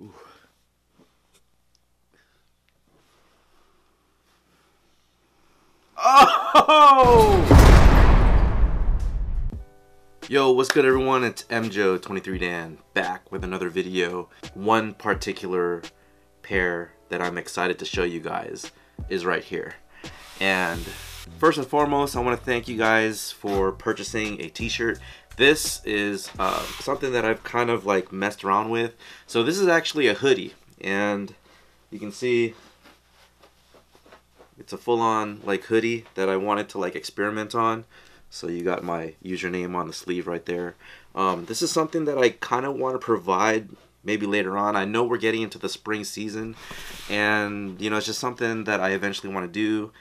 Ooh. Oh! Yo, what's good everyone? It's MJO23Dan back with another video. One particular pair that I'm excited to show you guys is right here. And first and foremost, I want to thank you guys for purchasing a t-shirt. This is something that I've kind of like messed around with. So this is actually a hoodie, and you can see it's a full-on like hoodie that I wanted to like experiment on. So you got my username on the sleeve right there. This is something that I kind of want to provide maybe later on. I know we're getting into the spring season, and you know, it's just something that I eventually want to do.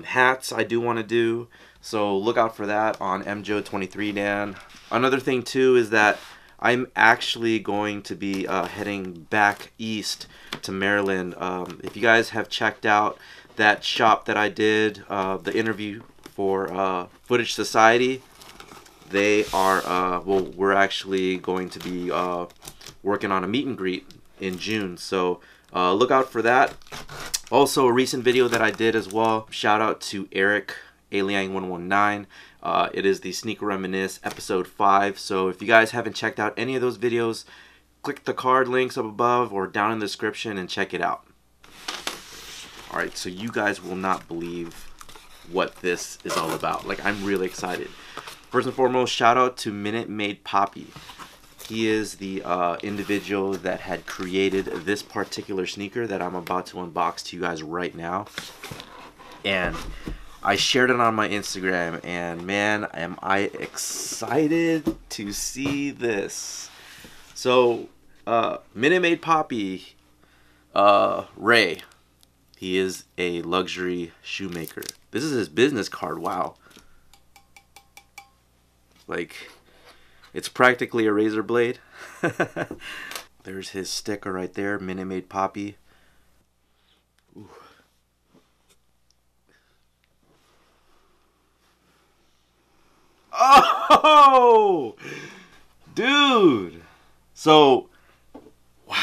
Hats I do want to do, so look out for that on MJO23Dan. Another thing too is that I'm actually going to be heading back east to Maryland. If you guys have checked out that shop that I did the interview for Footage Society, they are well, we're actually going to be working on a meet and greet in June, so look out for that. Also, a recent video that I did as well, shout out to Eric Aliang119. It is the Sneaker Reminisce episode 5. So if you guys haven't checked out any of those videos, click the card links up above or down in the description and check it out. Alright, so you guys will not believe what this is all about. Like, I'm really excited. First and foremost, shout out to Minute Maid Poppy. He is the individual that had created this particular sneaker that I'm about to unbox to you guys right now. And I shared it on my Instagram, and man, am I excited to see this. So, Minute Maid Poppy, Ray, he is a luxury shoemaker. This is his business card, wow. Like, it's practically a razor blade. There's his sticker right there, Minute Maid Poppy. Ooh. Oh, dude. So, wow.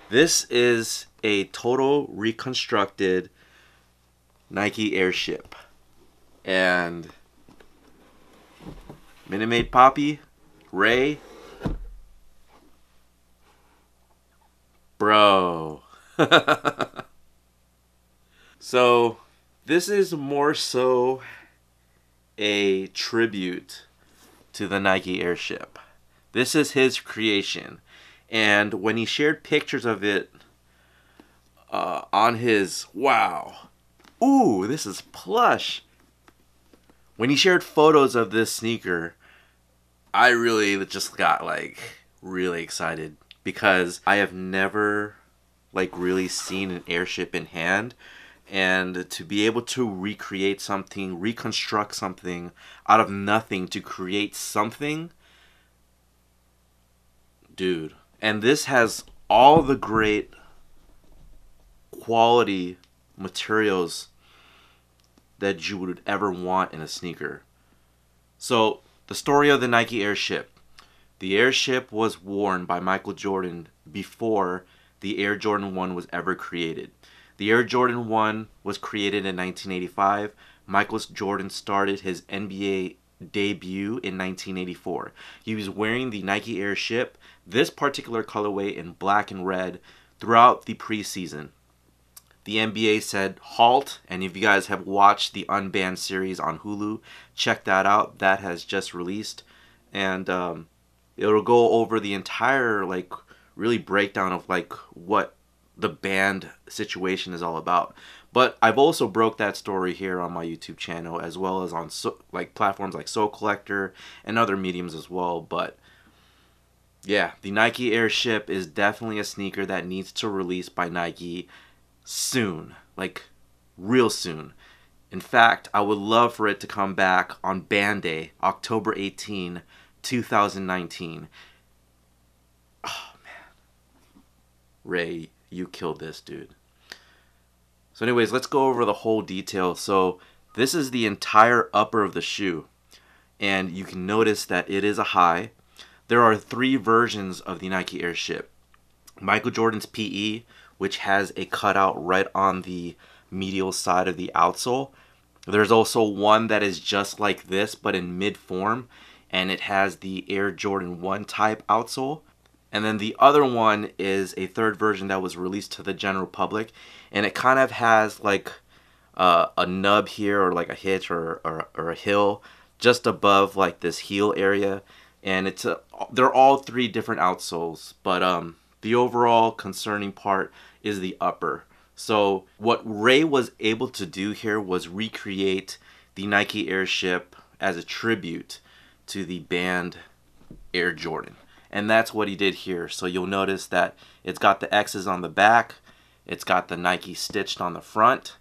This is a total reconstructed Nike Airship. And Minute Maid Poppy, Ray, bro. So, this is more so a tribute to the Nike Airship. This is his creation, and when he shared pictures of it on his, wow, ooh, this is plush. When he shared photos of this sneaker, I really just got like really excited, because I have never like really seen an Airship in hand. And to be able to recreate something, reconstruct something out of nothing to create something, dude. And this has all the great quality materials that you would ever want in a sneaker. So, the story of the Nike Airship. The Airship was worn by Michael Jordan before the Air Jordan 1 was ever created. The Air Jordan 1 was created in 1985. Michael Jordan started his NBA debut in 1984. He was wearing the Nike Airship, this particular colorway in black and red, throughout the preseason. The NBA said halt, and if you guys have watched the Unbanned series on Hulu, check that out. That has just released, and it'll go over the entire like really breakdown of like what the band situation is all about. But I've also broke that story here on my YouTube channel, as well as on like platforms like Soul Collector and other mediums as well. But yeah, the Nike Airship is definitely a sneaker that needs to release by Nike soon, like real soon. In fact, I would love for it to come back on Band Day, October 18, 2019. Oh man, Ray, you killed this, dude. So anyways, let's go over the whole detail. So this is the entire upper of the shoe, and you can notice that it is a high. there are 3 versions of the Nike Airship. Michael Jordan's PE, which has a cutout right on the medial side of the outsole. There's also one that is just like this, but in mid form, and it has the Air Jordan 1 type outsole. And then the other one is a 3rd version that was released to the general public, and it kind of has like a nub here, or like a hitch or a heel just above like this heel area. And they're all 3 different outsoles, but the overall concerning part is the upper. So what Ray was able to do here was recreate the Nike Airship as a tribute to the band Air Jordan. And that's what he did here. So you'll notice that it's got the X's on the back. It's got the Nike stitched on the front.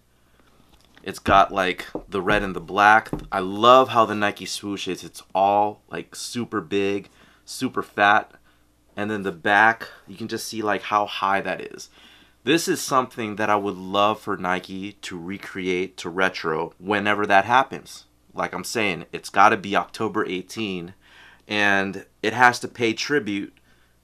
It's got like the red and the black. I love how the Nike swoosh is. It's all like super big, super fat. And then the back, you can just see like how high that is. This is something that I would love for Nike to recreate to retro whenever that happens. Like I'm saying, it's got to be October 18, and it has to pay tribute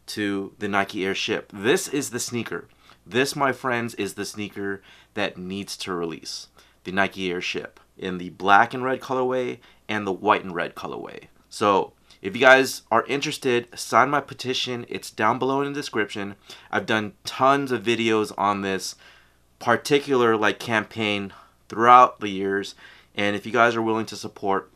to the Nike Airship. This is the sneaker. This, my friends, is the sneaker that needs to release. The Nike Airship in the black and red colorway and the white and red colorway. So if you guys are interested, sign my petition. It's down below in the description. I've done tons of videos on this particular like campaign throughout the years, and if you guys are willing to support,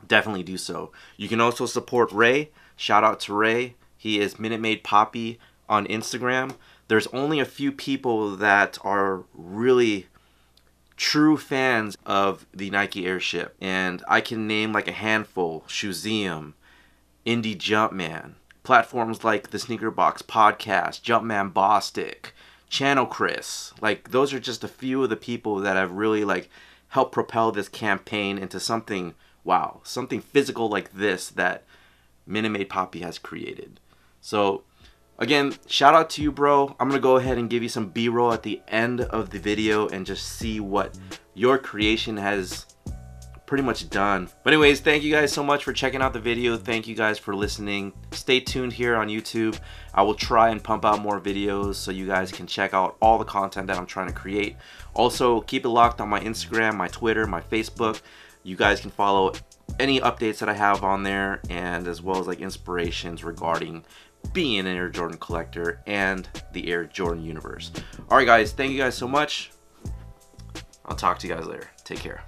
definitely do so. You can also support Ray. Shout out to Ray. He is Minute Maid Poppy on Instagram. There's only a few people that are really true fans of the Nike Airship, and I can name like a handful: Shoeseum, Indie Jumpman, platforms like the Sneaker Box Podcast, Jumpman Bostic, Channel Chris. Like, those are just a few of the people that have really like helped propel this campaign into something, wow, something physical like this that Minute Maid Poppy has created. So again, shout out to you, bro. I'm gonna go ahead and give you some B-roll at the end of the video and just see what your creation has pretty much done. But anyways, thank you guys so much for checking out the video. Thank you guys for listening. Stay tuned here on YouTube. I will try and pump out more videos so you guys can check out all the content that I'm trying to create. Also, keep it locked on my Instagram, my Twitter, my Facebook. You guys can follow any updates that I have on there, and as well as like inspirations regarding being an Air Jordan collector and the Air Jordan universe. Alright guys, thank you guys so much. I'll talk to you guys later. Take care.